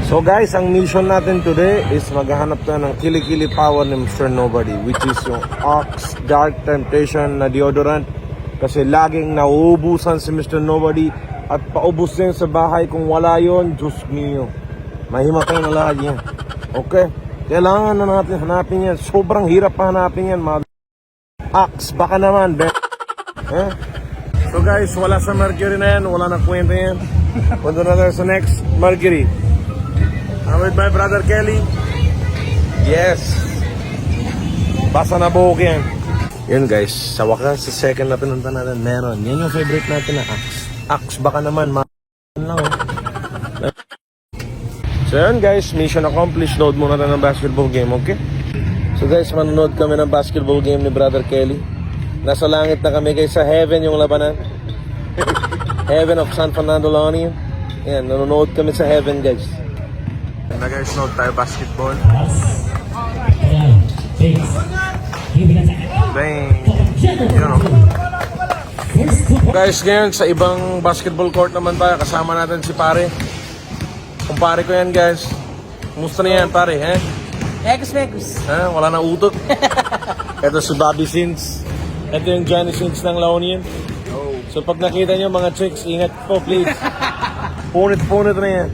So guys, ang mission natin today is maghahanap na ng kilikili power ni Mr. Nobody, which is yung Axe Dark Temptation na deodorant. Kasi laging nauubusan si Mr. Nobody at paubos din sa bahay. Kung wala yon, Diyos mio, mahimatay na lahat yan. Okay? Kailangan na natin hanapin yan. Sobrang hirap pa hanapin yan, mga Axe. Baka naman, eh? So guys, wala sa Mercury na yan. Wala na kwenta yan. Punta na tayo sa next Mercury. I'm with my brother Kelly. Yes. Basa na buhok yan. Yun guys, sa wakas, sa second na pinunta natin, meron. Yan yung favorite natin na Axe. Axe, baka naman, lang oh. So yun guys, mission accomplished. Load muna tayo ng basketball game, okay? So guys, manonood kami ng basketball game ni brother Kelly. Nasa langit na kami guys, sa heaven yung labanan. Heaven of San Fernando La Union. Yan, nanonood kami sa heaven guys. Na guys, note tayo basketball. Bang! Yun o. Guys, ngayon sa ibang basketball court naman tayo. Kasama natin si pare. Kumpare ko yan guys. Kumusta na yan pare, eh? Megus. Wala na utot. Ito si Bobby Sins. Ito yung Johnny Sins ng La Union. So pag nakita nyo mga chicks, ingat po please. Punit-punit na yan.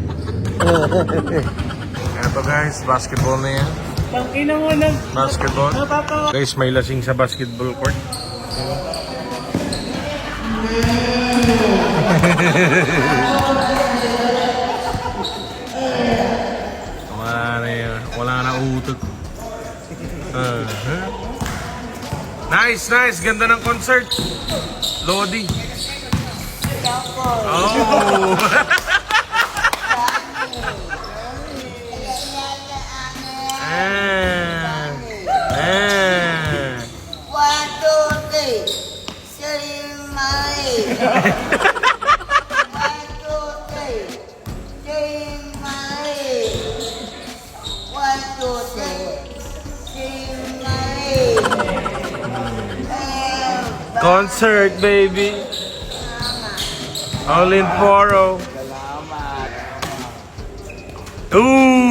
Ito guys, basketball na yan. Tangina mo lang. Basketball. Guys, may lasing sa basketball court. Wala na utot. Nice, nice. Ganda ng concert. Lodi. Oh. Concert, baby. All in Foro. Ooh.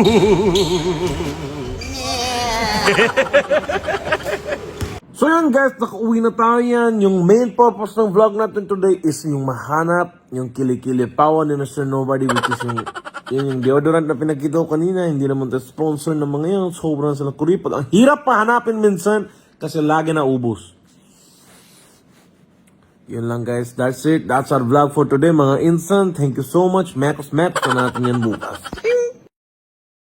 So yun guys, nakauwi na tayo yan. Yung main purpose ng vlog natin today is yung mahanap yung kilikili power ni Mr. Nobody, which is yung deodorant na pinakita ko kanina. Hindi naman tayo sponsor ng mga yan. Sobrang sila kuripot. Ang hirap pa hanapin minsan kasi lagi na ubos. Yun lang guys, that's it. That's our vlog for today mga insan. Thank you so much. Max na natin yan bukas.